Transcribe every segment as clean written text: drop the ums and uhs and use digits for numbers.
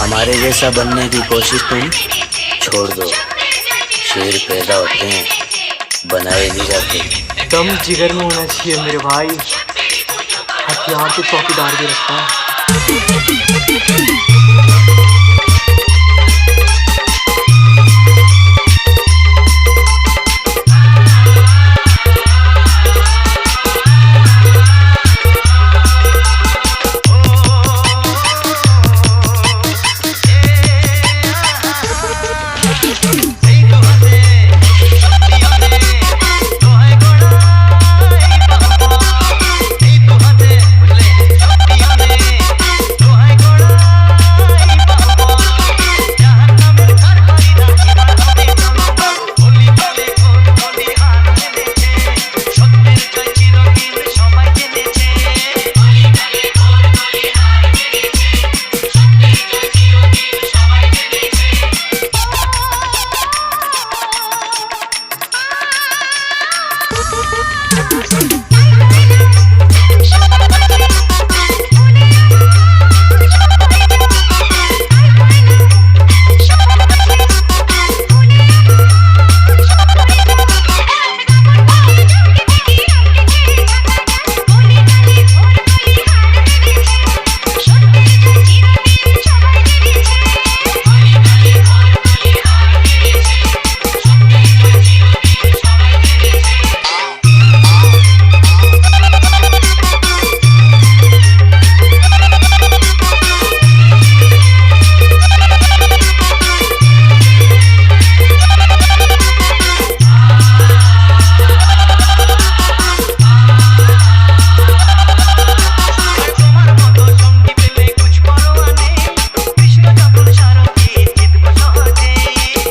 हमारे जैसा बनने की कोशिश तुम छोड़ दो। शेर पैदा होते हैं, बनाए नहीं जाते। दम जिगर में होना चाहिए मेरे भाई, हथियार तो चौकीदार भी रखता है।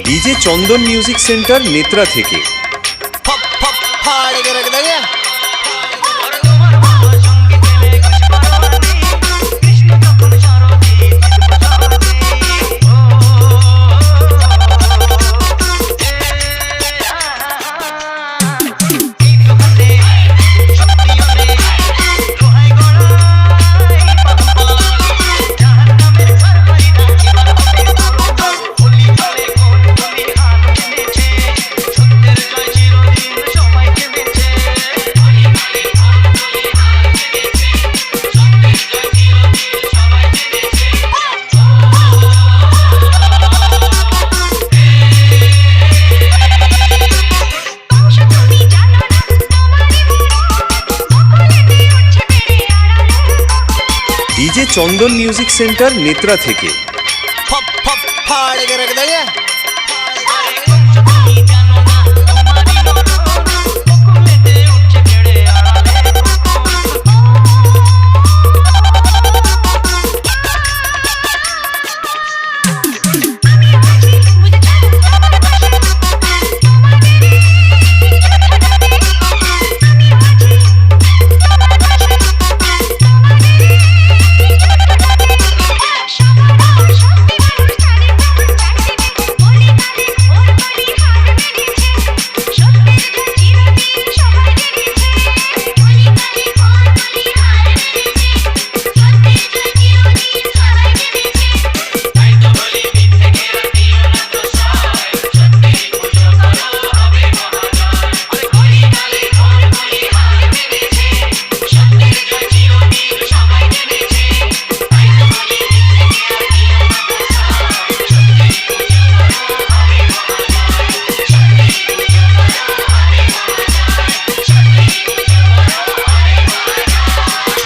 डीजे चंदन म्यूजिक सेंटर नेत्रा থেকে। डीजे चंदन म्यूजिक सेंटर नेत्रा থেকে।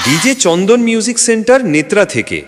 डीजे चंदन म्यूजिक सेंटर नेत्रा থেকে।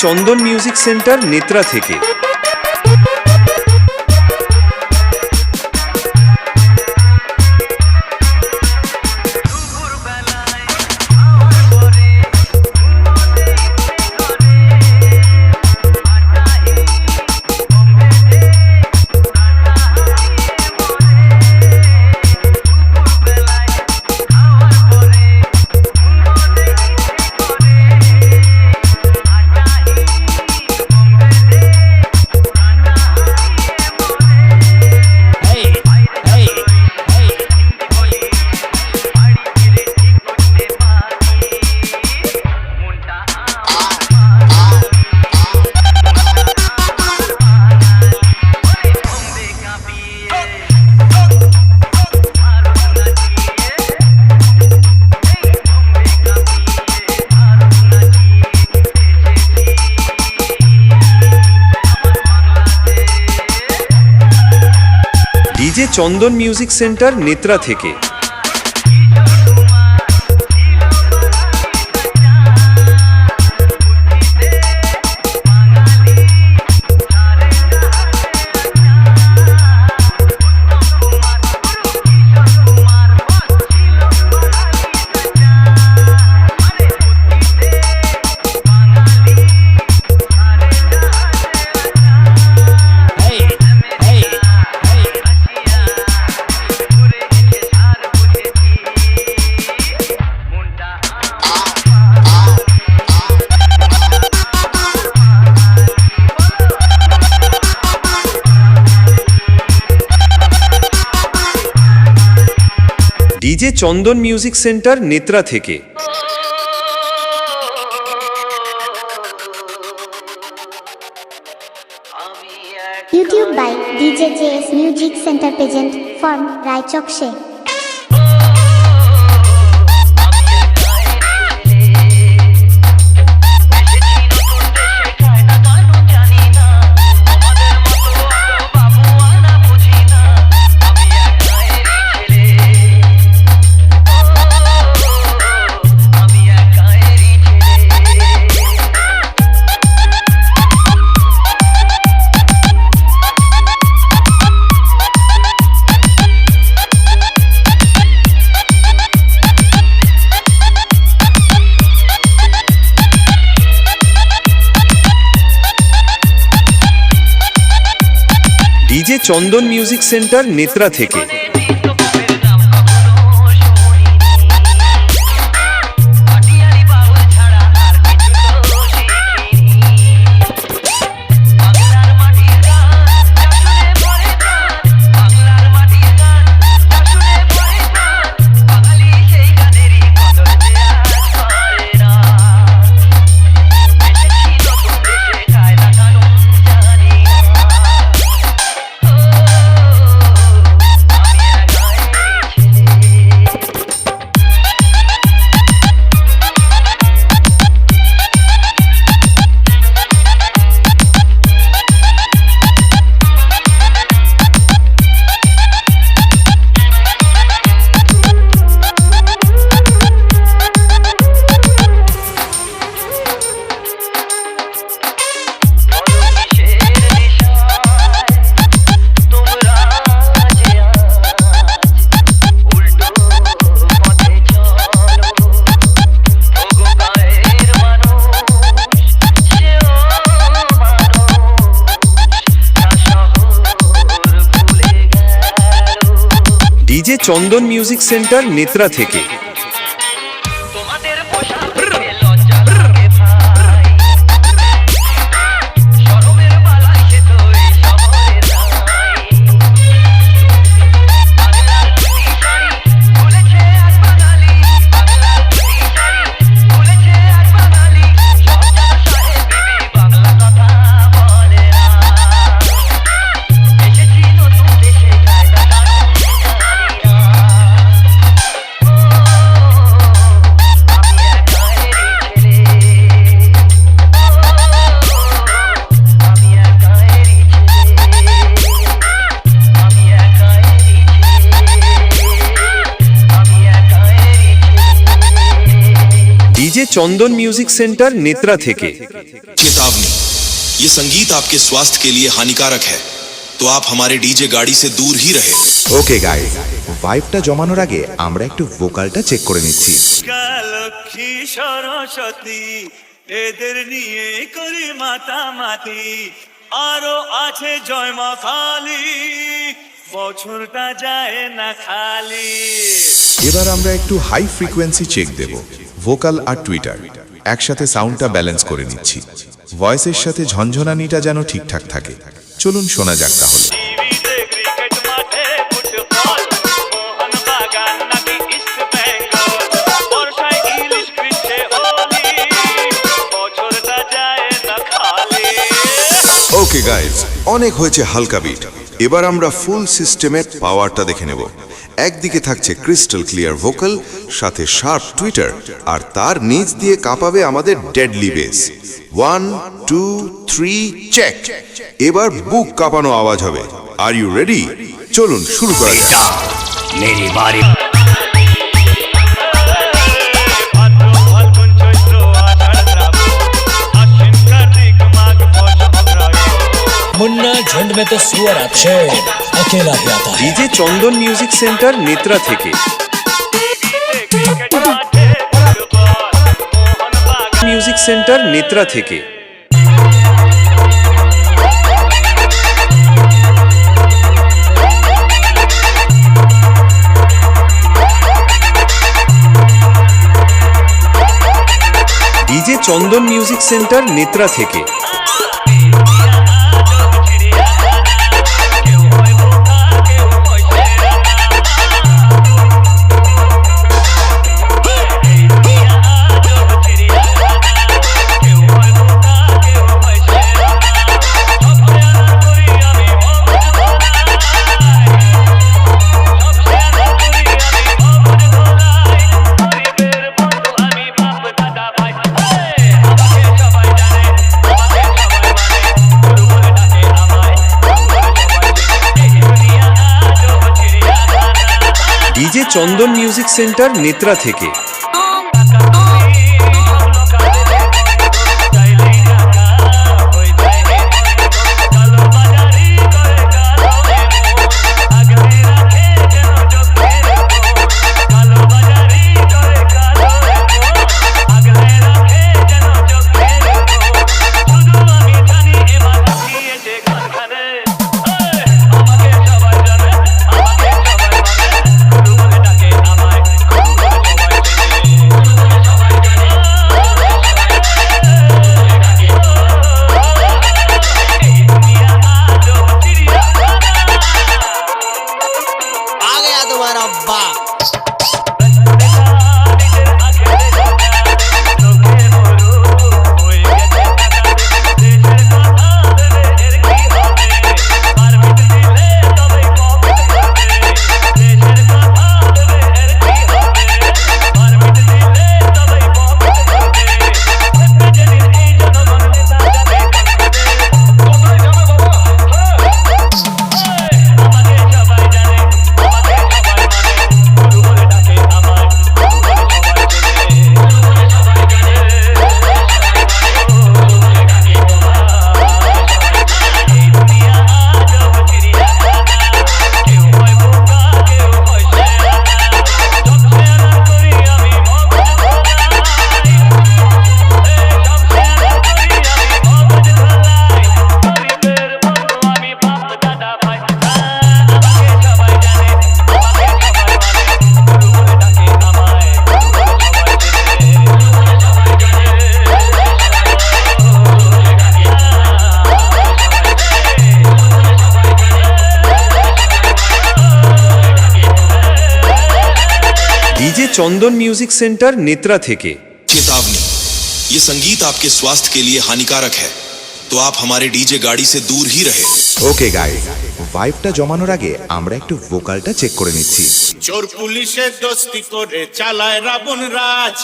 চন্দন মিউজিক সেন্টার নেত্রা থেকে। ডিজে চন্দন মিউজিক সেন্টার নেত্রা থেকে। ডিজে চন্দন মিউজিক সেন্টার নেত্রা থেকে। YouTube by DJ JS Music Center present from Raichok-she। DJ Chandan music centre Netra থেকে। ডিজে চন্দন music centre Netra থেকে। चंदन music centre Netra থেকে। चेतावनी, ये संगीत आपके स्वास्थ्य के लिए हानिकारक है, तो आप हमारे डीजे गाड़ी से दूर ही रहे। ওকে গাইস, ভাইবটা জমানোর আগে আমরা একটু ভোকালটা চেক করে নিচ্ছি। লক্ষ্মী সরস্বতী এদের নিয়ে করি মাতামাতি, আরো আছে জয় মা কালী, বছরটা যায় না খালি। এবার আমরা একটু হাই ফ্রিকোয়েন্সি চেক দেব, ভোকাল আর টুইটার একসাথে সাউন্ডটা ব্যালেন্স করে নিচ্ছি। ভয়েসের সাথে ঝনঝনানিটা যেন ঠিকঠাক থাকে। চলুন শোনা যাক তাহলে। টিভিতে ক্রিকেট মাঠে ফুটবল, মোহন বাগান নাকি ইস্ট বেঙ্গল, বর্ষায় ইলিশ গ্রীষ্মে হোলি, বছরটা যায় না খালি। ওকে গাইজ, অনেক হয়েছে হালকা বিট। এবার আমরা ফুল সিস্টেমের পাওয়ারটা দেখে নেব। একদিকে থাকছে ক্রিস্টাল ক্লিয়ার ভোকাল, সাথে শার্প টুইটার, আর তার নিচ দিয়ে কাঁপাবে আমাদের ডেডলি বেস। 1 2 3 চেক। এবার বুক কাঁপানো আওয়াজ হবে। Are you ready? চলুন শুরু করা যাক। मेरी बारी। ভাদ্র ফাল্গুন চৈত্র আষাঢ় শ্রাবণ, আশ্বিন কার্তিক মাঘ পৌষ অগ্রহায়ণ। मुन्ना झुंड में तो सुअर आता है, अकेला ही आता है। डीजे चंदन म्यूजिक सेंटर नेत्रा থেকে। টিভিতে ক্রিকেট মাঠে ফুটবল, মোহন বাগান म्यूजिक सेंटर नेत्रा থেকে। डीजे चंदन म्यूजिक सेंटर नेत्रा থেকে। डीजे चंदन म्यूजिक सेंटर नेत्रा থেকে। डीजे चंदन म्यूजिक सेंटर नेत्रा থেকে। चेतावनी, ये संगीत आपके स्वास्थ्य के लिए हानिकारक है, तो आप हमारे डीजे गाड़ी से दूर ही रहे। ওকে গাইস, ভাইবটা জমানোর আগে আমরা একটু ভোকালটা চেক করে নিচ্ছি। চোর পুলিশে দোস্তি করে চালায় রাবণ রাজ,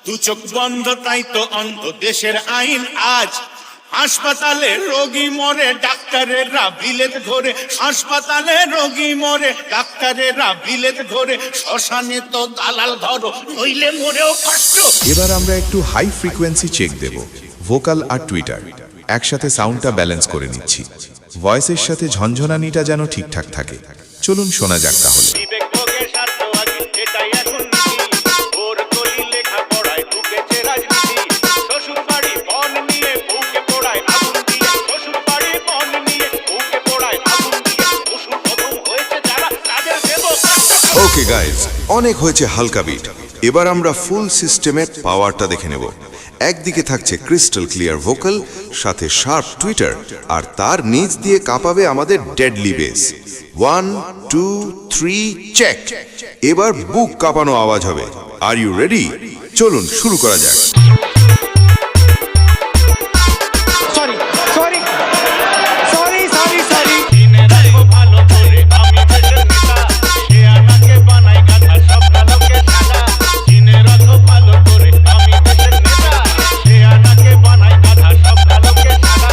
দু চোখ বন্ধ তাই তো অন্ধ দেশের আইন আজ। হাসপাতালে রোগী মরে ডাক্তারেরা বিলেত ধরে, হাসপাতালে রোগী মরে ডাক্তারেরা বিলেত ধরে, শ্মশানে তো দালাল ধরো নইলে মরেও কষ্ট। এবার আমরা একটু হাই ফ্রিকোয়েন্সি চেক দেব, ভোকাল আর টুইটার একসাথে সাউন্ডটা ব্যালেন্স করে নিচ্ছি। ভয়েসের সাথে ঝনঝনানিটা যেন ঠিকঠাক থাকে। চলুন শোনা যাক তাহলে। বিবেক ভোগের স্বার্থ আগে এটাই এখন নীতি, ওর কলি লেখা পড়ায় ঢুকেছে রাজনীতি, শ্বশুর বাড়ি বন নিয়ে বুকে পোড়ায় আগুন দিয়ে, শ্বশুর বাড়ি বন নিয়ে বুকে পোড়ায় আগুন দিয়ে, পশু প্রথম হয়েছে যারা তাদের দেব কষ্ট। ওকে গাইজ, অনেক হয়েছে হালকা বিট। এবার আমরা ফুল সিস্টেমের পাওয়ারটা দেখে নেব। একদিকে থাকছে ক্রিস্টাল ক্লিয়ার ভোকাল, সাথে শার্প টুইটার, আর তার নিচ দিয়ে কাঁপাবে আমাদের ডেডলি বেস। 1 2 3 চেক। এবার বুক কাঁপানো আওয়াজ হবে। Are you ready? চলুন শুরু করা যাক। দিনে রাখো ভালো করে আমি দেশের নেতা, সে আনাকে বানাই গাধা সব কালোকে সাদা। দিনে রাখো ভালো করে আমি দেশের নেতা, সে আনাকে বানাই গাধা সব কালোকে সাদা।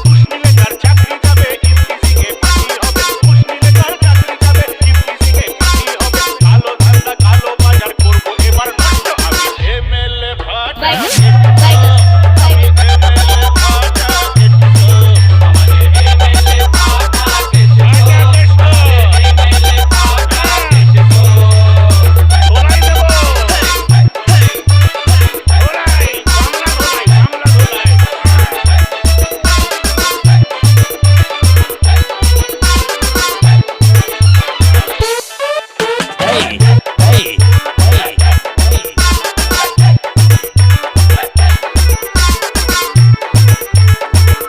ঘুষ নিলে যার চাকরি যাবে ইফটিজিংয়ে ফাঁসি হবে, ঘুষ নিলে যার চাকরি যাবে ইফটিজিংয়ে ফাঁসি হবে। কালো ধান্দা কালো বাজার করবো এবার নষ্ট, আমি এমএলএ ভাটা আমি এমএলএ ভাটা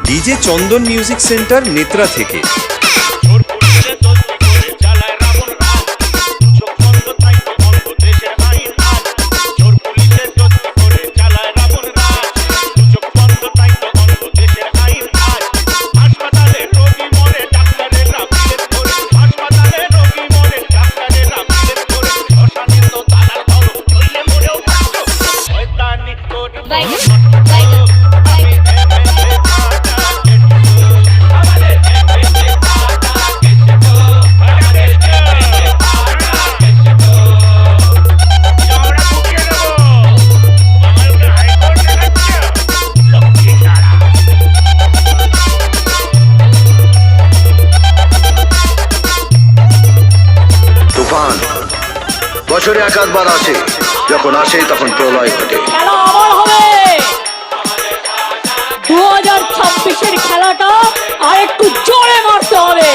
ডিজে চন্দন মিউজিক সেন্টার নেত্রা থেকে। চোর পুলিশে দোস্তি করে চালায় রাবণ রাজ, চোখ বন্ধ তাই তো অন্ধ দেশের আইন আজ। চোর পুলিশে দোস্তি করে চালায় রাবণ রাজ, চোখ বন্ধ তাই তো অন্ধ দেশের আইন আজ। হাসপাতালে রোগী মরে ডাক্তারেরা বিলেত ধরে, হাসপাতালে রোগী মরে ডাক্তারেরা বিলেত ধরে, শ্মশানে তো দালাল ধরো নইলে মরেও কষ্ট। শয়তানি করে আমি এমএলএ ভাটা আমাদের এমএলএ ভাটা আমরা বুকিয়ে দেবো আমাকে হাইকোর্ট দেখাচ্ছে লক্ষ্মী ছাড়া। তুফান বছরে একাধবার আসে, যখন আসে তখন প্রলয় ঘটে। খেলা আবার হবে 2026-এর খেলাটা আর একটু জোরে মারতে হবে।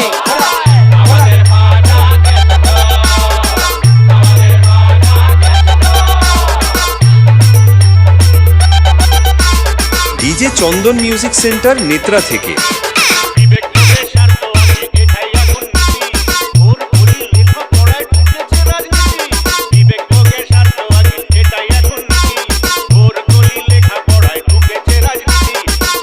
ডিজে চন্দন মিউজিক সেন্টার নেত্রা থেকে। বিবেক ভোগের স্বার্থ আগে এটাই এখন নীতি, ওর কলি লেখা পড়ায় ঢুকেছে রাজনীতি, বিবেক ভোগের স্বার্থ আগে এটাই এখন নীতি, ওর কলি লেখা পড়ায় ঢুকেছে রাজনীতি,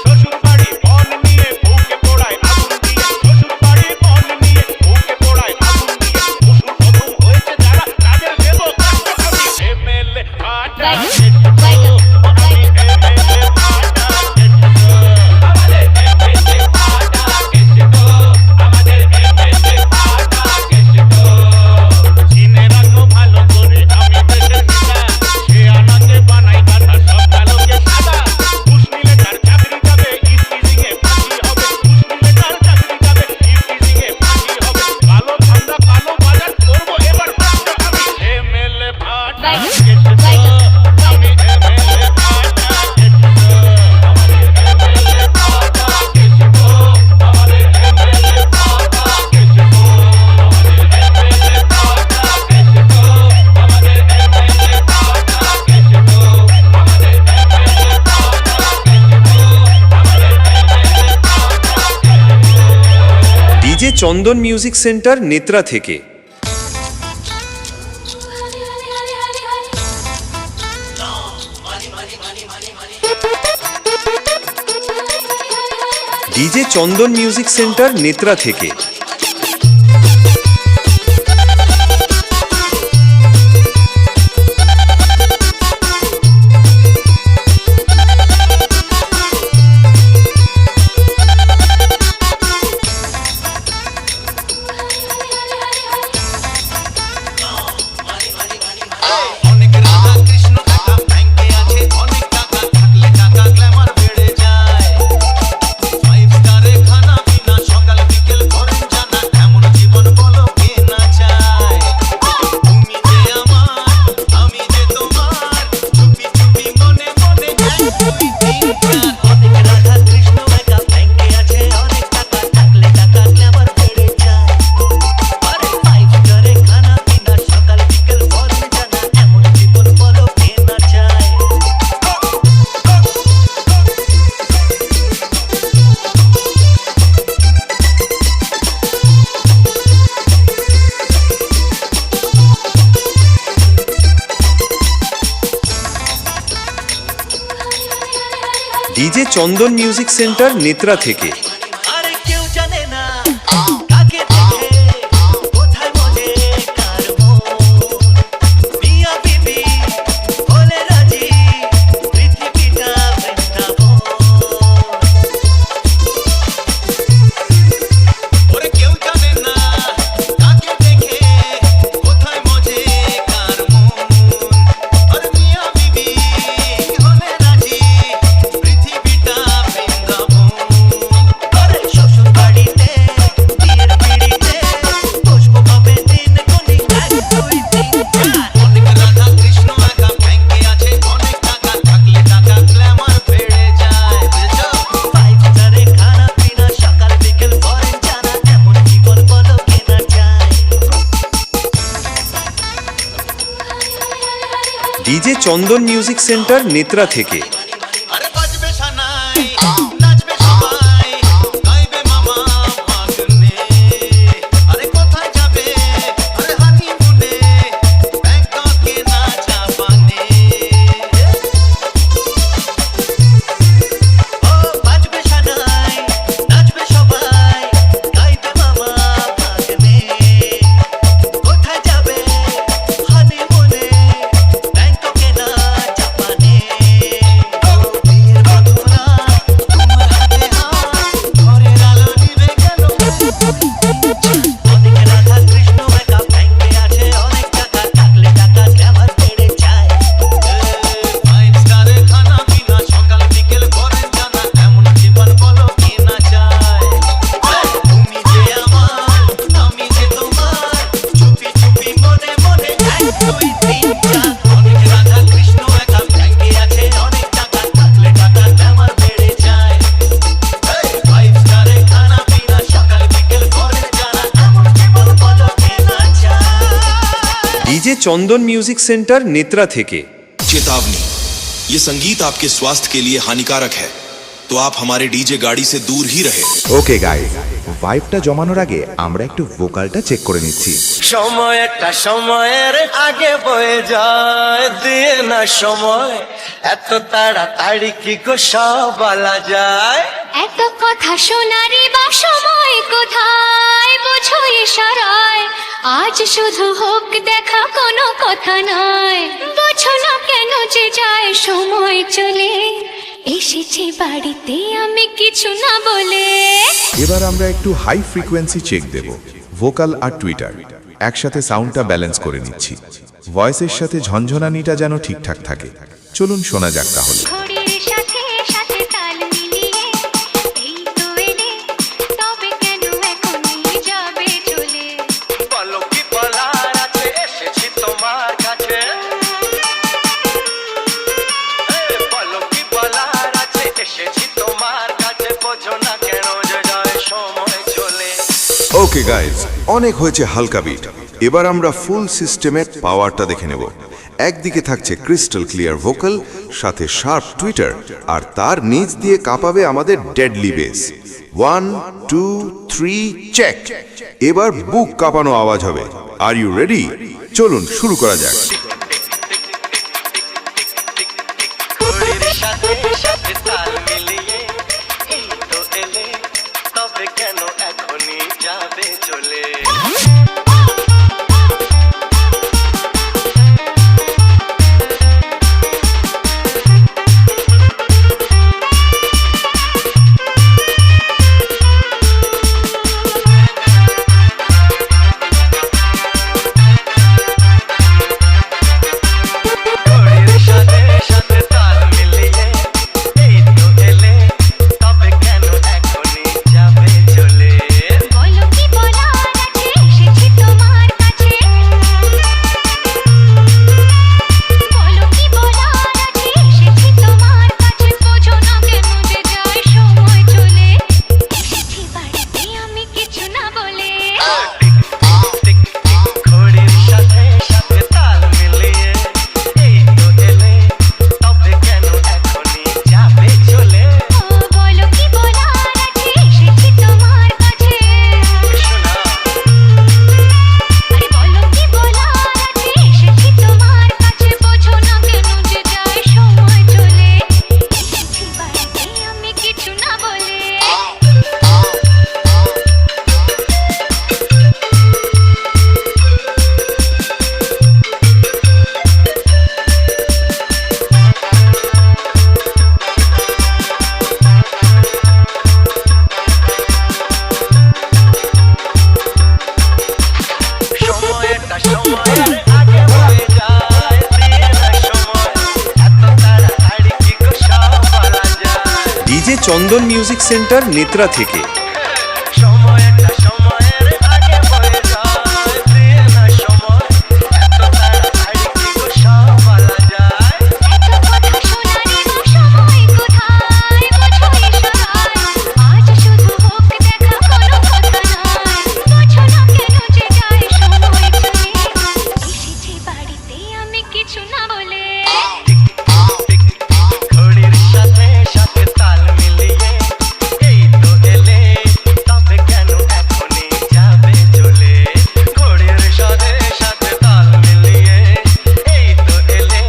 শ্বশুর বাড়ি বন নিয়ে বুকে পোড়ায় আগুন দিয়ে, শ্বশুর বাড়ি বন নিয়ে বুকে পোড়ায় আগুন দিয়ে, পশু প্রথম হয়েছে যারা তাদের দেব কষ্ট। আমি এমএলএ ভাটা আমি এমএলএ ভাটা চিনে রাখো ভালো করে আমি দেশের নেতা, সে আনাকে বানাই গাধা সব কালোকে সাদা। ঘুষ নিলে তার চাকরি যাবে ইফটিজিংয়ে ফাঁসি হবে, ঘুষ নিলে তার চাকরি যাবে ইফটিজিংয়ে ফাঁসি হবে। কালো ধান্দা কালো বাজার করবো এবার নষ্ট, আমি এমএলএ ভাটা আমি এমএলএ ভাটা আমাদের এমএলএ ভাটা আমাদের এমএলএ ভাটা ডিজে চন্দন মিউজিক সেন্টার নেত্রা থেকে। ডিজে চন্দন মিউজিক সেন্টার নেত্রা থেকে। ডিজে চন্দন মিউজিক সেন্টার নেত্রা থেকে। আরে কেউ জানে না কাকে দেখে কোথায় মজে কার মন মিয়া বিবি বলে রাজি পৃথিবীটা বৃন্দাবন ওরে কেউ জানে না কাকে দেখে কোথায় মজে কার মন আরে মিয়া বিবি বলে রাজি পৃথিবীটা বৃন্দাবন আরে শ্বশুর বাড়িতে বিয়ের পিড়িতে পুষ্প পাবে দিন গুনি 1 2 3 4 অনেক রাধা কৃষ্ণ একা ব্যাংকে আছে অনেক টাকা থাকলে টাকা গ্ল্যামার বেড়ে যায় বুঝছো 5 স্টারে খানা পিনা সকাল বিকেল করেন জানা এমন জীবন বলো কেনা যায় ডিজে চন্দন মিউজিক সেন্টার নেত্রা থেকে। আরে বাজবে সানাই নাচবে সবাই গাইবে মামা ভাগ্নে আরে কোথায় যাবে আরে হানিমুনে ব্যাংককে না জাপানে ও বাজবে সানাই নাচবে সবাই গাইবে মামা ভাগ্নে কোথায় যাবে হানিমুনে ব্যাংককে না জাপানে ও বিয়ের বধুরা তোমার হাতে হাত ঘরের আলো নিভে গেল অনেক রাধা কৃষ্ণ একা ব্যাংকে আছে অনেক টাকা থাকলে টাকা গ্ল্যামার বেড়ে যায় 5 স্টারে খানা পিনা সকাল বিকেল করেন জানা এমন জীবন বলো কেনা যায় তুমি যে আমার আমি যে তোমার চুপি চুপি মনে মনে 1 2 3 4 অনেক রাধা কৃষ্ণ একা ব্যাংকে আছে অনেক টাকা থাকলে টাকা গ্ল্যামার বেড়ে যায় 5 স্টারে খানা পিনা সকাল বিকেল করেন জানা এমন জীবন বলো কেনা যায় ডিজে চন্দন মিউজিক সেন্টার নেত্রা থেকে। चेतावनी, ये संगीत आपके स्वास्थ्य के लिए हानिकारक है, तो आप हमारे डीजे गाड़ी से दूर ही रहे। ওকে গাইস, ভাইবটা জমানোর আগে আমরা একটু ভোকালটা চেক করে নিচ্ছি। সময়টা সময়ের আগে বয়ে যায় দিয়ে না সময় এত তাড়াতাড়ি কি গো সব বলা যায় এত কথা শোনারই বা সময় কোথায় বোঝো ইশারায় আজ শুধু হোক দেখা কোনো কথা নয় বোঝো না কেন যে যায় সময় চলে এসেছি বাড়িতে আমি কিছু না বলে। এবার আমরা একটু হাই ফ্রিকোয়েন্সি চেক দেব, ভোকাল আর টুইটার একসাথে সাউন্ডটা ব্যালেন্স করে নিচ্ছি। ভয়েসের সাথে ঝনঝনানিটা যেন ঠিকঠাক থাকে। চলুন শোনা যাক তাহলে। ঘড়ির সাথে সাথে তাল মিলিয়ে এই তো এলে তবে কেন এখনই যাবে চলে বলো কি বলার আছে এসেছি তোমার কাছে বলো কি বলার আছে এসেছি তোমার কাছে বোঝো না কেন যে যায় সময় চলে ওকে গাইজ, অনেক হয়েছে হালকা বিট। এবার আমরা ফুল সিস্টেমের পাওয়ারটা দেখে নেব। একদিকে থাকছে ক্রিস্টাল ক্লিয়ার ভোকাল, সাথে শার্প টুইটার, আর তার নিচ দিয়ে কাঁপাবে আমাদের ডেডলি বেস। 1 2 3 চেক। এবার বুক কাঁপানো আওয়াজ হবে। Are you ready? চলুন শুরু করা যাক। ঘড়ির সাথে সাথে তাল মিলিয়ে এই তো এলে তবে কেন এখনই যাবে চলে চন্দন মিউজিক সেন্টার নেত্রা থেকে। সময়টা সময়ের আগে বয়ে যায়, প্রিয় না সময় এত তাড়াতাড়ি কি গো সব বলা যায়। এত কথা শোনারে গো সময় কোথায়, বোঝো ইশারায় আজ শুধু হোক দেখা কোনো কথা নয়। বোঝো না কেন যে যায় সময় চলে, এসেছি বাড়িতে আমি কিছু না বলে। ঘড়ির সাথে সাথে তাল মিলিয়ে এই তো এলে, তবে কেন এখনই যাবে চলে। ঘড়ির সাথে সাথে তাল মিলিয়ে এই তো এলে,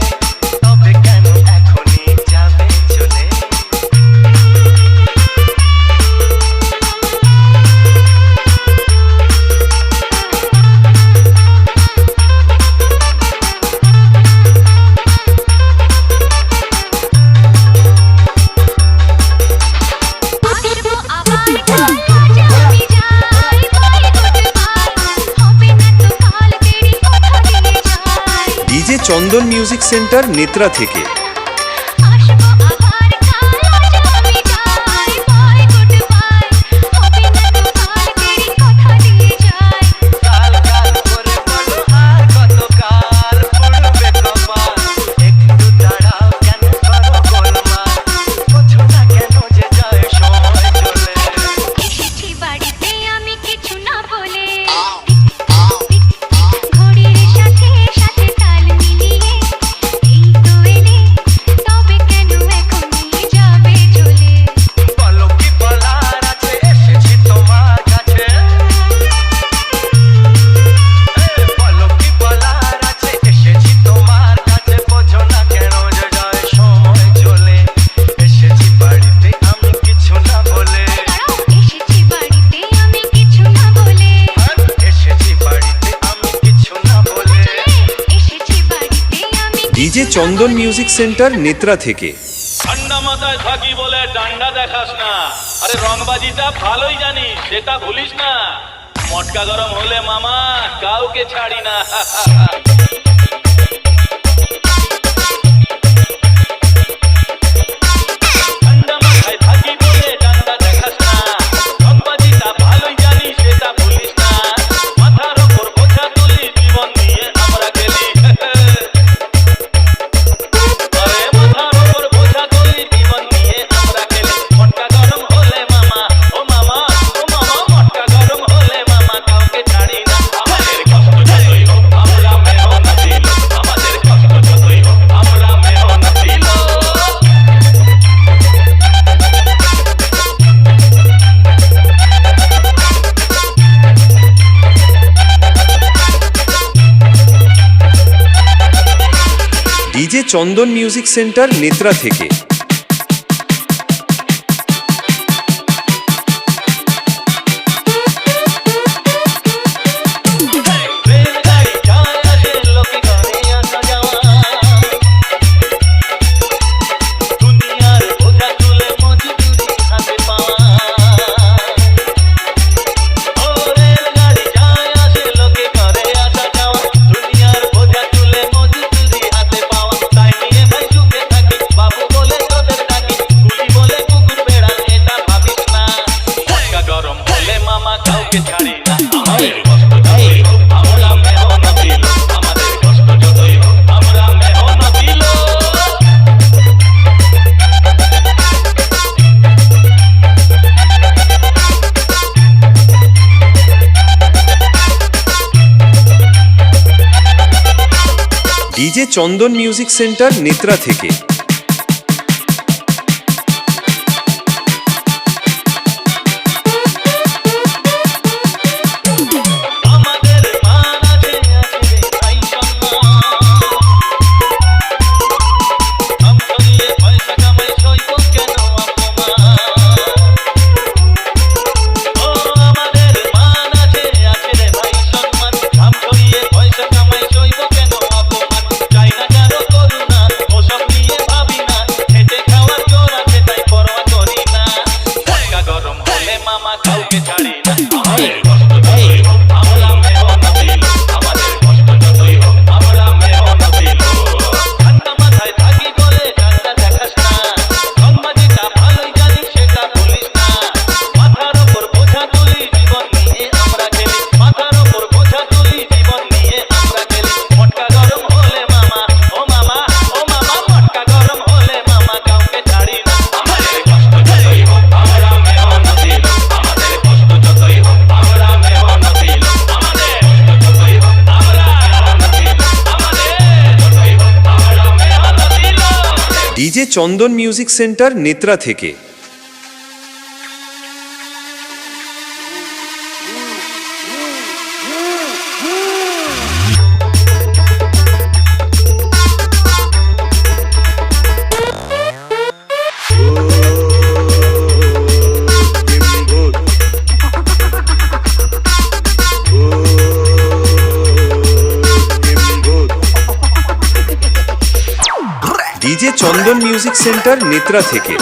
তবে কেন এখনই যাবে চলে। আসবো আবার কাল, আজ আমি যাই, বাই গুড বাই, হবে না তো কাল দেরি কথা দিয়ে যাই। ডিজে চন্দন মিউজিক সেন্টার নেত্রা থেকে। আসবো আবার কাল, আজ আমি যাই, বাই গুড বাই, হবে না তো কাল দেরি কথা দিয়ে যাই। কাল কাল করে বলো আর কত কাল পড়বে কপাল, একটু দাঁড়াও কেন করো গোলমাল। বোঝো না কেন যে যায় সময় চলে। এসেছি বাড়িতে আমি কিছু না বলে, ঘড়ির সাথে সাথে তাল মিলিয়ে এই তো এলে, তবে কেন এখনই যাবে চলে। বলো কি বলার আছে, এসেছি তোমার কাছে। বলো কি বলার আছে, এসেছি তোমার কাছে। বোঝো না কেন যে যায় সময় চলে। এসেছি বাড়িতে আমি কিছু না বলে। দাঁড়াও, এসেছি বাড়িতে আমি কিছু না বলে। এসেছি বাড়িতে আমি কিছু না বলে। এসেছি বাড়িতে আমি ডিজে চন্দন মিউজিক সেন্টার নেত্রা থেকে। ঠান্ডা মাথায় থাকি বলে ডান্ডা দেখাস না, আরে রংবাজিটা ভালোই জানিস সেটা ভুলিস না। মটকা গরম হলে মামা কাউকে ছাড়ি না। ঠান্ডা মাথায় থাকি বলে ডান্ডা দেখাস না, রংবাজিটা ভালোই জানিস সেটা ভুলিস না। মাথার ওপর বোঝা তুলি জীবন নিয়ে আমরা খেলি। আরে মাথার ওপর বোঝা তুলি জীবন নিয়ে আমরা খেলি। মটকা গরম হলে মামা, ও মামা, ও মামা, মটকা গরম হলে মামা কাউকে ছাড়ি না। আমাদের কষ্ট যতই হোক আমরা মেহনতি লোক, আমাদের কষ্ট যতই হোক আমরা মেহনতি লোক। ডিজে চন্দন মিউজিক সেন্টার নেত্রা থেকে। রেলগাড়ি যায় আসে লোকে ঘরে আসা যাওয়া, দুনিয়ার বোঝা তুলে মজদুরি হাতে পাওয়া। ও রেলগাড়ি যায় আসে লোকে ঘরে আসা যাওয়া, দুনিয়ার বোঝা তুলে মজদুরি হাতে পাওয়া। তাই নিয়ে ভাই সুখে থাকি, বাবু বলে তোদের ডাকি, কুলি বলে কুকুর বেড়াল এটা ভাবিস না। মটকা গরম হলে মামা কাউকে ছাড়ি না। আমাদের কষ্ট যতই হোক আমরা মেহনতি লোক, আমাদের কষ্ট যতই হোক আমরা মেহনতি লোক। ডিজে চন্দন মিউজিক সেন্টার নেত্রা থেকে। আমাদের মান আছে আছে রে ভাই সম্মান, কাম করিয়ে পয়সা কামাই সইব কেন অপমান। ও আমাদের মান আছে রে ভাই সম্মান, কাম করিয়ে পয়সা কামাই সইব কেন অপমান। চাই না কারো করুণা, ওসব নিয়ে ভাব ডিজে চন্দন মিউজিক সেন্টার নেত্রা থেকে। ডিজে চন্দন মিউজিক সেন্টার নেত্রা থেকে।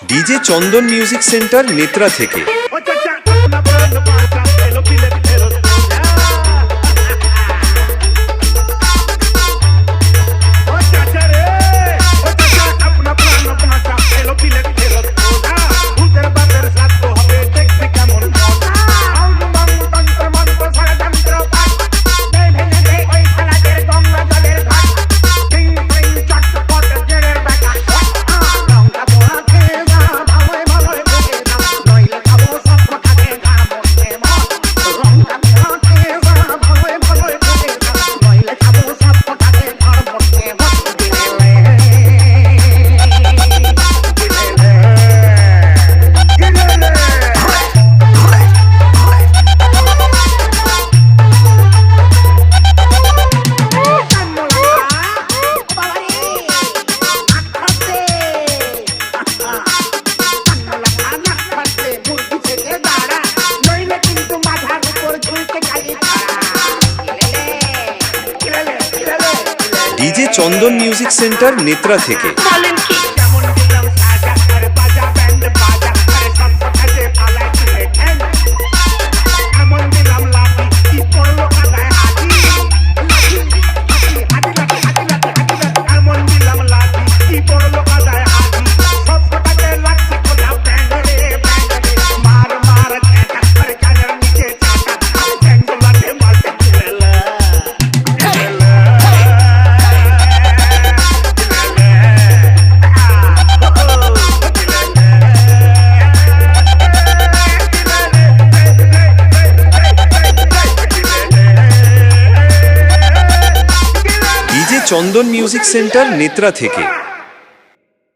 ডিজে চন্দন মিউজিক সেন্টার নেত্রা থেকে। ডিজে চন্দন মিউজিক সেন্টার নেত্রা থেকে। চন্দন মিউজিক সেন্টার নেত্রা থেকে।